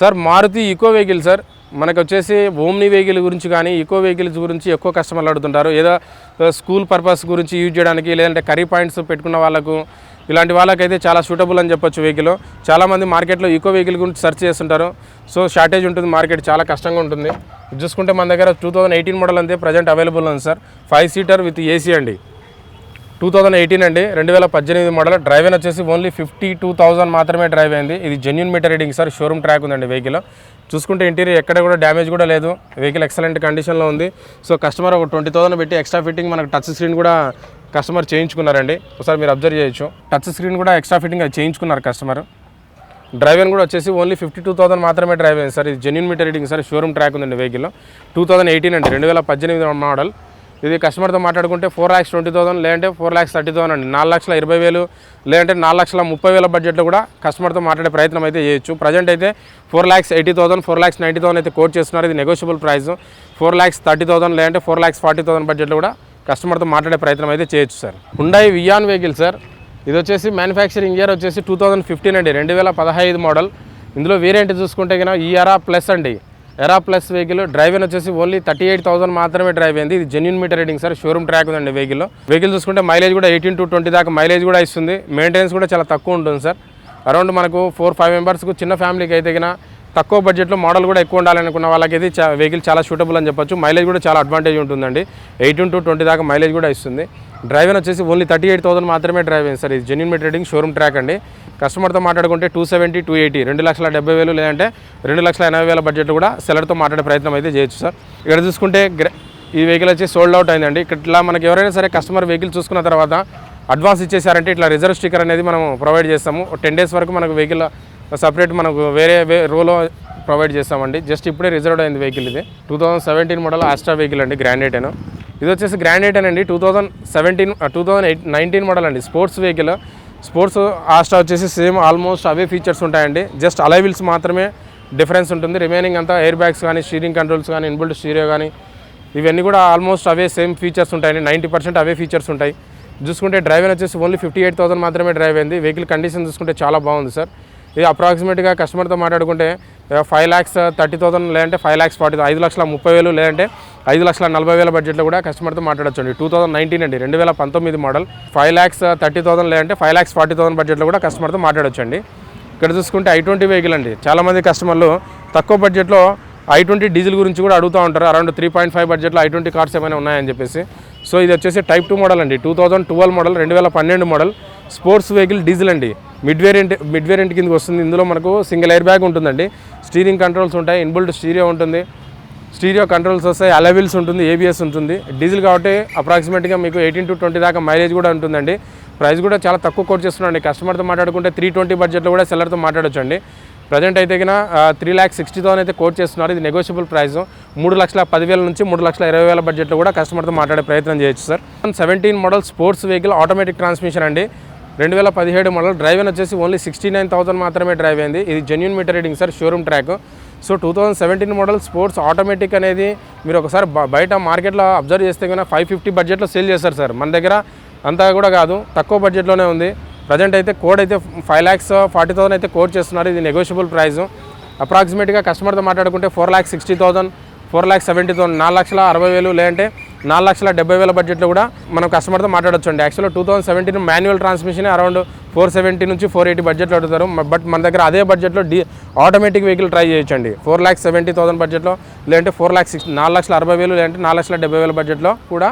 Sir Maruti Eeco vehicle sir మనకు వచ్చేసి omni vehicle గురించి కానీ ఈకో వెహికల్స్ గురించి ఎక్కువ కస్టమర్లు అడుగుతుంటారు. ఏదో స్కూల్ పర్పస్ గురించి యూజ్ చేయడానికి లేదంటే కర్రీ పాయింట్స్ పెట్టుకున్న వాళ్ళకు ఇలాంటి వాళ్ళకైతే చాలా సూటబుల్ అని చెప్పొచ్చు. వెహికల్ చాలామంది మార్కెట్లో ఈకో వెహికల్ గురించి సెర్చ్ చేస్తుంటారు. సో షార్టేజ్ ఉంటుంది, మార్కెట్ చాలా కష్టంగా ఉంటుంది. చూసుకుంటే మన దగ్గర 2018 మోడల్ అంతే ప్రజెంట్ అవైలబుల్ ఉంది సార్. 5 సీటర్ విత్ ఏసీ అండి. 2018 అండి, 2018 మోడల్. డ్రైవ్ వచ్చేసి ఓన్లీ 52,000 మాత్రమే డ్రైవ్ అయింది. ఇది genuine meter reading sir. Showroom track ఉందండి వెహికల్. చూసుకుంటే ఇంటీరియర్ ఎక్కడ కూడా డ్యామేజ్ కూడా లేదు. వెహికల్ ఎక్సలెంట్ కండిషన్లో ఉంది. సో కస్టమర్ ఒక 20,000 పెట్టి ఎక్స్ట్రా ఫిట్టింగ్ మనకు టచ్ స్క్రీన్ కూడా కస్టమర్ చేయించుకున్నారండి. ఒకసారి మీరు అబ్జర్వ్ చేయొచ్చు. టచ్ స్క్రీన్ కూడా ఎక్స్ట్రా ఫిట్టింగ్ చేయించుకున్నారు కస్టమర్. డ్రైవ్ కూడా వచ్చేసి ఓన్లీ 52,000 మాత్రమే డ్రైవ్ అయింది సార్. ఇది genuine meter reading sir. Showroom track ఉందండి వెహికల్. 2018 అండి, 2018 మోడల్. ఇది కస్టమర్తో మాట్లాడుకుంటే 4,20,000 లేదంటే 4,30,000 అండి. 4,20,000 లేదంటే 4,30,000 బడ్జెట్లో కూడా కస్టమర్తో మాట్లాడే ప్రయత్నం అయితే చేయొచ్చు. ప్రజెంట్ అయితే 4,80,000 4,90,000 అయితే కోట్ చేస్తున్నారు. ఇది నెగోషియబుల్ ప్రైస్. 4,30,000 లేదంటే 4,40,000 బడ్జెట్లో కూడా కస్టమర్తో మాట్లాడే ప్రయత్నం అయితే చేయొచ్చు sir. Hyundai Wiaan vehicle sir. ఇది వచ్చేసి మ్యానుఫ్యాక్చరింగ్ ఇయర్ వచ్చేసి 2015 అండి, 2015 మోడల్. ఇందులో వేరియంట్ చూసుకుంటే కన్నా ఈ ఎరా ప్లస్ అండి. ఎరా ప్లస్ వెహికల్. డ్రైవ్ వచ్చేసి ఓన్లీ 38,000 మాత్రమే డ్రైవ్ అయింది. ఇది genuine meter reading sir. Showroom track ఉందండి వెహికల్. వెహికల్ చూసుకుంటే మైలేజ్ కూడా 18 to 20 దాకా మైలేజ్ కూడా ఇస్తుంది. మెయింటెనెన్స్ కూడా చాలా తక్కువ ఉంటుంది సార్. అరౌండ్ మనకు 4-5 మెంబర్స్కు చిన్న ఫ్యామిలీకి అయితే కన్నా తక్కువ బడ్జెట్లో మోడల్ కూడా ఎక్కువ ఉండాలనుకున్న వాళ్ళకైతే వెహికల్ చాలా సూటబుల్ అని చెప్పొచ్చు. మైలేజ్ కూడా చాలా అడ్వాంటేజ్ ఉంటుందండి. 18 to 20 దాకా మైలేజ్ కూడా ఇస్తుంది. డ్రైవ్ వచ్చేసి ఓన్లీ 38,000 మాత్రమే డ్రైవ్ అయింది సార్. ఇది genuine meter reading showroom track అండి. కస్టమర్తో మాట్లాడుకుంటే 270, 280, 2,70,000 లేదంటే 2,80,000 బడ్జెట్లో కూడా సెల్లర్తో మాట్లాడే ప్రయత్నం అయితే చేయొచ్చు సార్. ఇక్కడ చూసుకుంటే ఈ వెహికల్ వచ్చి సోల్డ్ అవుట్ అయిందండి. ఇట్లా మనకి ఎవరైనా సరే కస్టమర్ వెహికల్ చూసుకున్న తర్వాత అడ్వాన్స్ ఇచ్చేసారంటే ఇట్లా రిజర్వ్ స్టిక్కర్ అనేది మనం ప్రొవైడ్ చేస్తాము. 10 days వరకు మనకు వెహికల్ సపరేట్ మనకు వేరే రోలో ప్రొవైడ్ చేస్తామండి. జస్ట్ ఇప్పుడే రిజర్వ్డ్ అయింది వెహికల్. ఇది 2017 మోడల్ ఆస్ట్రా వెహికల్ అండి, గ్రాండ్ ఎయిటెన్. ఇది వచ్చేసి గ్రాండ్ ఎయిటెన్ అండి, 2019 మోడల్ అండి. Sports vehicle. స్పోర్ట్స్ ఆస్ట్రా వచ్చేసి సేమ్ ఆల్మోస్ట్ అవే ఫీచర్స్ ఉంటాయండి. జస్ట్ అలై వీల్స్ మాత్రమే డిఫరెన్స్ ఉంటుంది. రిమైనింగ్ అంతా ఎయిర్ బ్యాగ్స్ కానీ, స్టీరింగ్ కంట్రోల్స్ కానీ, ఇన్బుల్ట్ స్టీరియో కానీ ఇవన్నీ కూడా ఆల్మోస్ట్ అవే సేమ్ ఫీచర్స్ ఉంటాయండి. 90% అవే ఫీచర్స్ ఉంటాయి. చూసుకుంటే డ్రైవ్ వచ్చేసి ఓన్లీ 58,000 మాత్రమే డ్రైవ్ అయింది. వెహికల్ కండిషన్ చూసుకుంటే చాలా బాగుంది సార్. ఇది అప్రాక్సిమేట్గా కస్టమర్తో మాట్లాడుకుంటే 5,30,000 లేదంటే 5,40,000, 5,30,000 లేదంటే 5,40,000 బడ్జెట్లో కూడా కస్టమర్తో మాట్లాడొచ్చండి. 2019 అండి, 2019 మోడల్. 5,30,000 లేదంటే 5,40,000 బడ్జెట్లో కూడా కస్టమర్తో మాట్లాడొచ్చండి. ఇక్కడ చూసుకుంటే i20 వెహికల్ అండి. చాలామంది కస్టమర్లు తక్కువ బడ్జెట్లో i20 డీజిల్ గురించి కూడా అడుగుతూ ఉంటారు. అరౌండ్ 3.5 బడ్జెట్లో i20 కార్స్ ఏమైనా ఉన్నాయని చెప్పేసి. సో ఇది వచ్చేసి టైప్ 2 మోడల్ అండి, 2012 model, 2012 model. Sports vehicle diesel అండి. మిడ్ వేరియంట్ కిందకి వస్తుంది. ఇందులో మనకు సింగిల్ ఎయిర్ బ్యాగ్ ఉంటుందండి. స్టీరింగ్ కంట్రోల్స్ ఉంటాయి, ఇన్బుల్ట్ స్టీరియో ఉంటుంది, స్టీరియో కంట్రోల్స్ వస్తాయి, అలవిల్స్ ఉంటుంది, ఏబిఎస్ ఉంటుంది. డీజిల్ కాబట్టి అప్రాక్సిమేట్గా మీకు 18 to 20 దాకా మైలేజ్ కూడా ఉంటుందండి. ప్రైస్ కూడా చాలా తక్కువ కోట్ చేస్తున్నాండి. కస్టమర్తో మాట్లాడుకుంటే 320 బడ్జెట్లో కూడా సెల్లర్తో మాట్లాడొచ్చండి. ప్రజెంట్ అయితే కన్నా 3,60,000 అయితే కోట్ చేస్తున్నారు. ఇది నెగోషియబుల్ ప్రైస్. 3,10,000 నుంచి 3,20,000 బడ్జెట్లో కూడా కస్టమర్తో మాట్లాడే ప్రయత్నం చేయొచ్చు sir. 17 model sports vehicle, automatic transmission అండి. 2017 మోడల్. డ్రైవ్ వచ్చేసి ఓన్లీ 69,000 మాత్రమే డ్రైవ్ అయింది. ఇది genuine meter reading sir. Showroom track. So 2017 model sports automatic అనేది మీరు ఒకసారి బయట మార్కెట్లో అబ్జర్వ్ చేస్తే కన్నా 550 బడ్జెట్లో సేల్ చేస్తారు సార్. మన దగ్గర అంతా కూడా కాదు, తక్కువ బడ్జెట్లోనే ఉంది. ప్రజెంట్ అయితే కోడ్ అయితే 5,40,000 అయితే కోడ్ చేస్తున్నారు. ఇది నెగోషియబుల్ ప్రైస్. అప్రాక్సిమేట్గా కస్టమర్తో మాట్లాడుకుంటే 4,60,000, 4,70,000, 4,60,000 లేదంటే 4,70,000 బడ్జెట్లో కూడా మనం కస్టమర్తో మాట్లాడొచ్చు అండి. యాక్చువల్గా 2017 మాన్యువల్ ట్రాన్స్మిషన్ అరౌండ్ 470 నుంచి 480 బడ్జెట్లో అడుగుతారు. బట్ మన దగ్గర అదే బడ్జెట్లో ఆటోమేటిక్ వెహికల్ ట్రై చేయొచ్చండి. 4,70,000 బడ్జెట్లో లేదంటే 4,60,000 లేదంటే 4,70,000 బడ్జెట్లో కూడా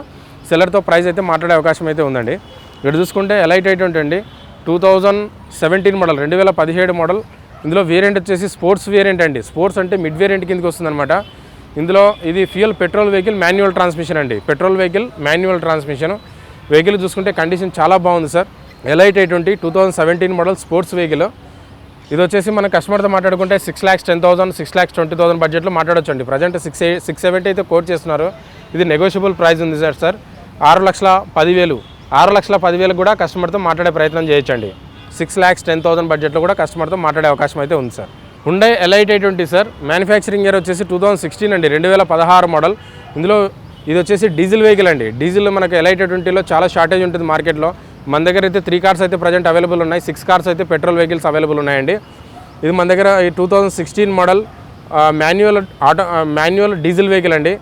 సెల్లర్తో ప్రైస్ అయితే మాట్లాడే అవకాశం అయితే ఉందండి. ఇక్కడ చూసుకుంటే ఎలైట్ i20 అండి, 2017 మోడల్, 2017 మోడల్. ఇందులో వేరియంట్ వచ్చేసి స్పోర్ట్స్ వేరియంట్ అండి. స్పోర్ట్స్ అంటే మిడ్ వేరియంట్ కిందకి వస్తుందన్నమాట. ఇందులో ఇది పెట్రోల్ వెహికల్ మాన్యువల్ ట్రాన్స్మిషన్ అండి. Petrol vehicle manual transmission. Vehicle చూసుకుంటే కండిషన్ చాలా బాగుంది sir. Elite i20 2017 model sports vehicle. ఇది వచ్చేసి మన కస్టమర్తో మాట్లాడుకుంటే 6,10,000, 6,20,000 బడ్జెట్లో మాట్లాడొచ్చండి. ప్రజెంట్ 670 అయితే కోట్ చేస్తున్నారు. ఇది నెగోషియబుల్ ప్రైస్ ఉంది సార్. 6,10,000, 6,10,000 కూడా కస్టమర్తో మాట్లాడే ప్రయత్నం చేయొచ్చండి. 6,10,000 బడ్జెట్లో కూడా కస్టమర్తో మాట్లాడే అవకాశం అయితే ఉంది sir. Hyundai elite i20 sir. Manufacturing year వచ్చేసి 2016 అండి, 2016 మోడల్. ఇందులో ఇది వచ్చేసి డీజిల్ వెహికల్ అండి. డీజిల్ మనకు ఎలైట్ i20లో చాలా షార్టేజ్ ఉంటుంది మార్కెట్లో. మన దగ్గర అయితే 3 కార్స్ అయితే ప్రజెంట్ అవైలబుల్ ఉన్నాయి. 6 కార్స్ అయితే పెట్రోల్ వెహికల్స్ అవైలబుల్ ఉన్నాయండి. ఇది మన దగ్గర ఈ 2016 మోడల్ మాన్యువల్ డీజిల్ వెహికల్ అండి.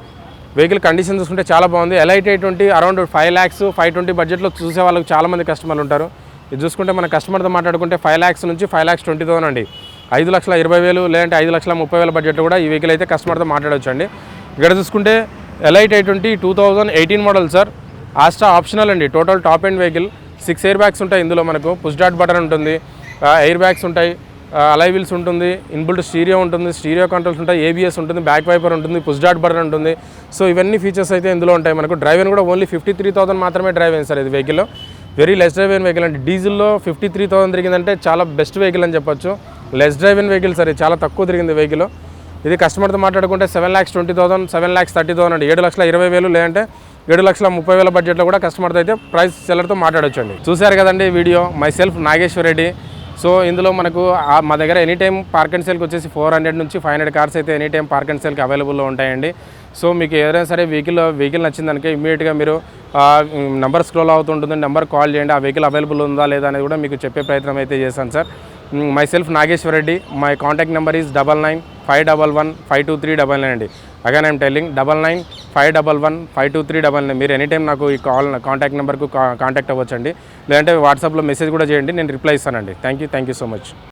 వెహికల్ కండిషన్ చూసుకుంటే చాలా బాగుంది. ఎలైట్ A20 అరౌండ్ 5 lakhs 520 బడ్జెట్లో చూసే వాళ్ళకి చాలామంది కస్టమర్లు ఉంటారు. ఇది చూసుకుంటే మన కస్టమర్తో మాట్లాడుకుంటే 5 lakhs నుంచి 5,20,000 అండి. 5,20,000 లేదంటే 5,30,000 బడ్జెట్లో కూడా ఈ వెహికల్ అయితే కస్టమర్తో మాట్లాడవచ్చు అండి. ఇక్కడ చూసుకుంటే Elite A20 2018 model sir. Astra optional అండి. Total top end vehicle. 6 air bags ఉంటాయి ఇందులో మనకు. పుష్ స్టార్ట్ బటన్ ఉంటుంది, ఎయిర్ బ్యాగ్స్ ఉంటాయి, అలై వీల్స్ ఉంటుంది, ఇన్బుల్ట్ స్టీరియో ఉంటుంది, స్టీరియో కంట్రోల్స్ ఉంటాయి, ABS ఉంటుంది, బ్యాక్ వైపర్ ఉంటుంది, పుష్ స్టార్ట్ బటన్ ఉంటుంది. సో ఇవన్నీ ఫీచర్స్ అయితే ఇందులో ఉంటాయి మనకు. డ్రైవర్ కూడా ఓన్లీ 53,000 మాత్రమే డ్రైవ్ అయింది సార్ ఇది వెహికల్. వెరీ లెస్ డ్రైవ్ అయిన వెహికల్ అండి. డీజిల్లో 53,000 తిరిగిందంటే చాలా బెస్ట్ వెహికల్ అని చెప్పొచ్చు. లెస్ డ్రైవ్ అయిన వెహికల్ సార్, ఇది చాలా తక్కువ తిరిగింది వెహికల్. ఇది కస్టమర్తో మాట్లాడుకుంటే 7,20,000 7,30,000 అండి. 7,20,000 లేదంటే 7,30,000 బడ్జెట్లో కూడా కస్టమర్తో అయితే ప్రైస్ సెల్లర్తో మాట్లాడవచ్చు అండి. చూశారు కదండి video. Myself Nageshwar Reddy. So ఇందులో మనకు మా దగ్గర ఎనీ టైం పార్క్ అండ్ సేల్కి వచ్చేసి 400 నుంచి 500 కార్స్ అయితే ఎనీ టైం పార్క్ అండ్ సేల్కి అవైలబుల్లో ఉంటాయండి. సో మీకు ఏదైనా సరే వెహికల్ నచ్చిందనుకో ఇమీడియట్గా మీరు నెంబర్ స్క్రోల్ అవుతుంటుంది, నెంబర్ కాల్ చేయండి. ఆ వెహికల్ అవైలబుల్ ఉందా లేదా అనేది కూడా మీకు చెప్పే ప్రయత్నం అయితే చేశాను sir. Myself Nageshwar Reddy. My contact number is 9951152399 అండి. Again I'm telling 9951152399. మీరు ఎనీ టైం నాకు ఈ కాంటాక్ట్ నెంబర్కు కాంటాక్ట్ అవ్వచ్చండి. లేదంటే వాట్సాప్లో మెసేజ్ కూడా చేయండి, నేను రిప్లై ఇస్తానండి. Thank you so much.